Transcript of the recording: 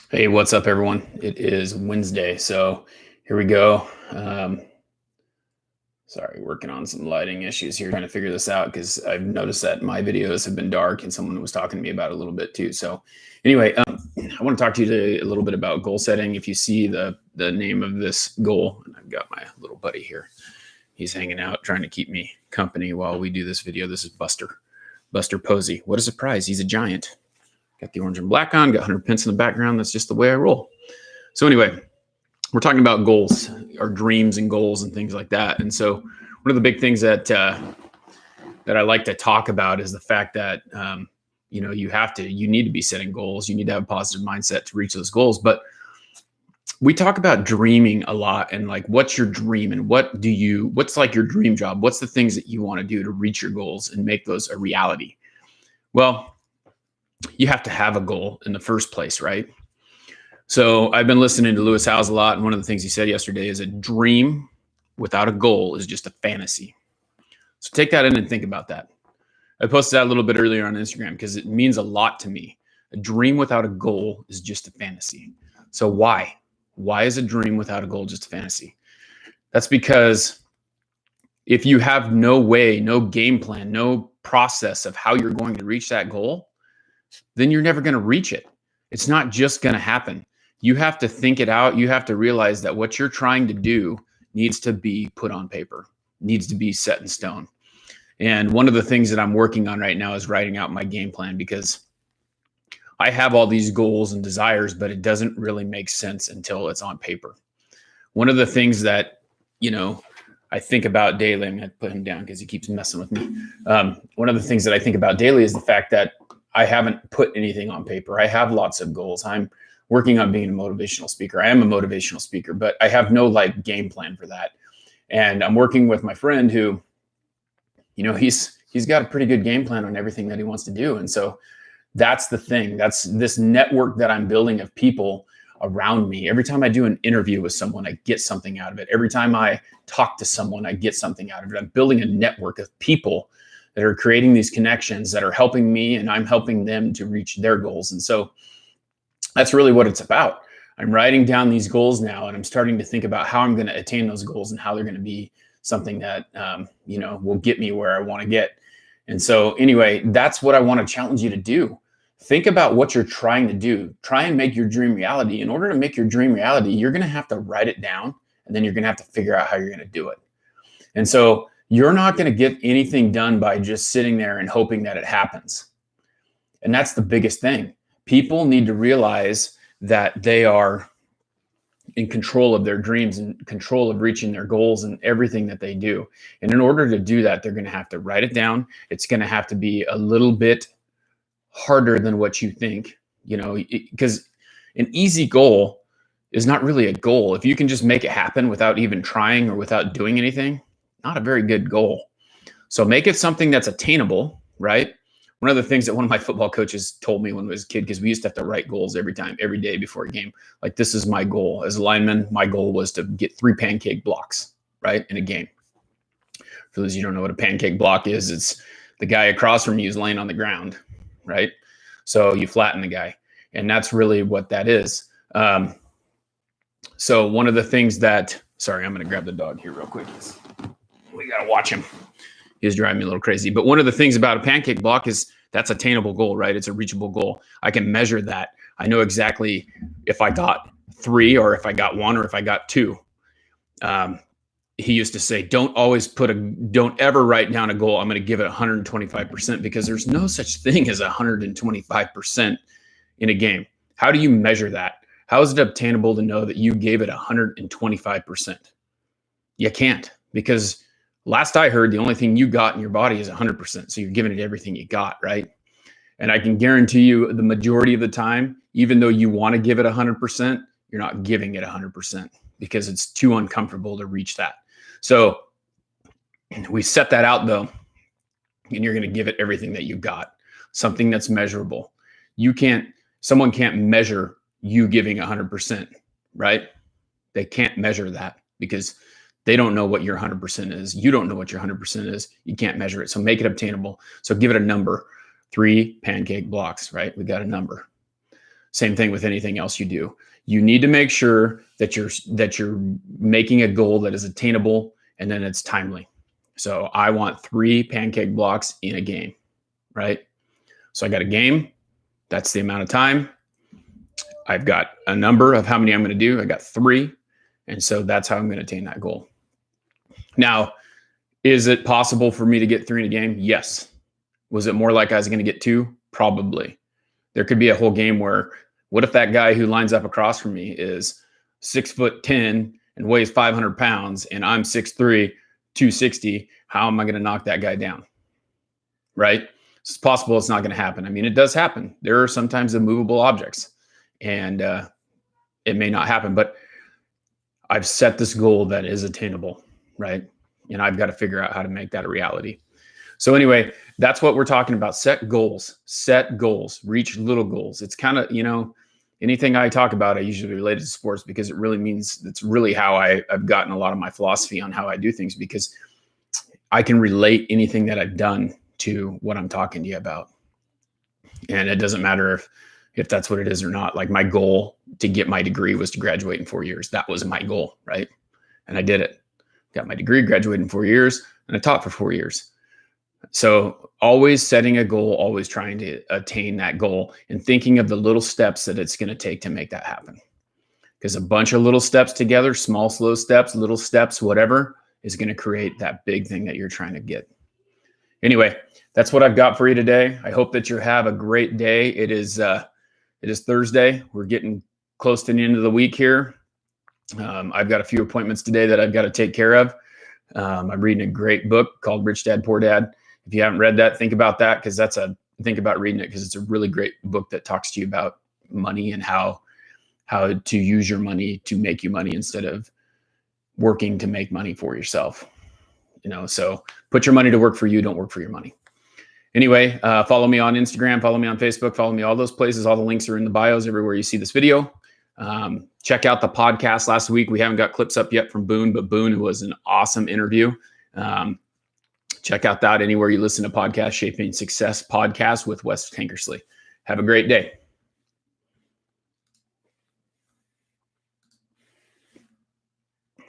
Hey, what's up, everyone? It is Wednesday, so here we go. Sorry, working on some lighting issues here, trying to figure this out because I've noticed that my videos have been dark, and someone was talking to me about it a little bit too. So, anyway, I want to talk to you today a little bit about goal setting. If you see the name of this goal, and I've got my little buddy here, he's hanging out, trying to keep me company while we do this video. This is Buster Posey. What a surprise! He's a giant. Got the orange and black on, got 100 pence in the background. That's just the way I roll. So anyway, we're talking about goals, our dreams and goals and things like that. And so one of the big things that I like to talk about is the fact that you need to be setting goals. You need to have a positive mindset to reach those goals. But we talk about dreaming a lot, and like, what's your dream, and what's like your dream job? What's the things that you want to do to reach your goals and make those a reality? Well, you have to have a goal in the first place, right? So I've been listening to Lewis Howes a lot, and one of the things he said yesterday is a dream without a goal is just a fantasy. So take that in and think about that. I posted that a little bit earlier on Instagram because it means a lot to me. A dream without a goal is just a fantasy. So why? Why is a dream without a goal just a fantasy? That's because if you have no way, no game plan, no process of how you're going to reach that goal, then you're never going to reach it. It's not just going to happen. You have to think it out. You have to realize that what you're trying to do needs to be put on paper, needs to be set in stone. And one of the things that I'm working on right now is writing out my game plan, because I have all these goals and desires, but it doesn't really make sense until it's on paper. One of the things that, I think about daily, I'm going to put him down because he keeps messing with me. One of the things that I think about daily is the fact that I haven't put anything on paper. I have lots of goals. I'm working on being a motivational speaker. I am a motivational speaker, but I have no game plan for that. And I'm working with my friend who, he's got a pretty good game plan on everything that he wants to do. And so that's the thing. That's this network that I'm building of people around me. Every time I do an interview with someone, I get something out of it. Every time I talk to someone, I get something out of it. I'm building a network of people that are creating these connections that are helping me, and I'm helping them to reach their goals. And so that's really what it's about. I'm writing down these goals now, and I'm starting to think about how I'm going to attain those goals and how they're going to be something that, will get me where I want to get. And so anyway, that's what I want to challenge you to do. Think about what you're trying to do. Try and make your dream reality. In order to make your dream reality, you're going to have to write it down, and then you're going to have to figure out how you're going to do it. And so you're not going to get anything done by just sitting there and hoping that it happens. And that's the biggest thing. People need to realize that they are in control of their dreams and control of reaching their goals and everything that they do. And in order to do that, they're going to have to write it down. It's going to have to be a little bit harder than what you think, because an easy goal is not really a goal. If you can just make it happen without even trying or without doing anything, not a very good goal. So make it something that's attainable, right? One of the things that one of my football coaches told me when I was a kid, because we used to have to write goals every day before a game. Like, this is my goal. As a lineman, my goal was to get 3 pancake blocks, right, in a game. For those of you who don't know what a pancake block is, it's the guy across from you is laying on the ground, right? So you flatten the guy. And that's really what that is. So one of the things that, sorry, I'm going to grab the dog here real quick. We got to watch him. He's driving me a little crazy. But one of the things about a pancake block is that's an attainable goal, right? It's a reachable goal. I can measure that. I know exactly if I got 3 or if I got 1 or if I got 2. He used to say, don't ever write down a goal. I'm going to give it 125%, because there's no such thing as 125% in a game. How do you measure that? How is it obtainable to know that you gave it 125%? You can't, because last I heard, the only thing you got in your body is 100%. So you're giving it everything you got, right? And I can guarantee you the majority of the time, even though you want to give it 100%, you're not giving it 100% because it's too uncomfortable to reach that. So we set that out though, and you're going to give it everything that you got, something that's measurable. Someone can't measure you giving 100%, right? They can't measure that because they don't know what your 100% is. You don't know what your 100% is. You can't measure it. So make it obtainable. So give it a number. 3 pancake blocks, right? We got a number. Same thing with anything else you do. You need to make sure that you're making a goal that is attainable and then it's timely. So I want 3 pancake blocks in a game, right? So I got a game. That's the amount of time. I've got a number of how many I'm going to do. I got 3. And so that's how I'm going to attain that goal. Now, is it possible for me to get 3 in a game? Yes. Was it more like I was going to get 2? Probably. There could be a whole game where, what if that guy who lines up across from me is 6'10" and weighs 500 pounds and I'm 6'3", 260? How am I going to knock that guy down? Right? It's possible it's not going to happen. I mean, it does happen. There are sometimes immovable objects and it may not happen, but I've set this goal that is attainable, right? And I've got to figure out how to make that a reality. So anyway, that's what we're talking about. Set goals, reach little goals. It's kind of, anything I talk about, I usually relate it to sports because it really means, it's really how I've gotten a lot of my philosophy on how I do things, because I can relate anything that I've done to what I'm talking to you about. And it doesn't matter if that's what it is or not. Like, my goal to get my degree was to graduate in 4 years. That was my goal, right? And I did it. Got my degree, graduated in 4 years, and I taught for 4 years. So always setting a goal, always trying to attain that goal, and thinking of the little steps that it's going to take to make that happen. Because a bunch of little steps together, small, slow steps, little steps, whatever, is going to create that big thing that you're trying to get. Anyway, that's what I've got for you today. I hope that you have a great day. It is Thursday. We're getting close to the end of the week here. I've got a few appointments today that I've got to take care of. I'm reading a great book called Rich Dad, Poor Dad. If you haven't read that, think about that, because think about reading it, because it's a really great book that talks to you about money and how to use your money to make you money instead of working to make money for yourself. So put your money to work for you. Don't work for your money. Anyway, follow me on Instagram, follow me on Facebook, follow me all those places. All the links are in the bios everywhere you see this video. Check out the podcast last week. We haven't got clips up yet from Boone, but Boone was an awesome interview. Check out that anywhere you listen to podcasts. Shaping Success podcast with Wes Tankersley. Have a great day.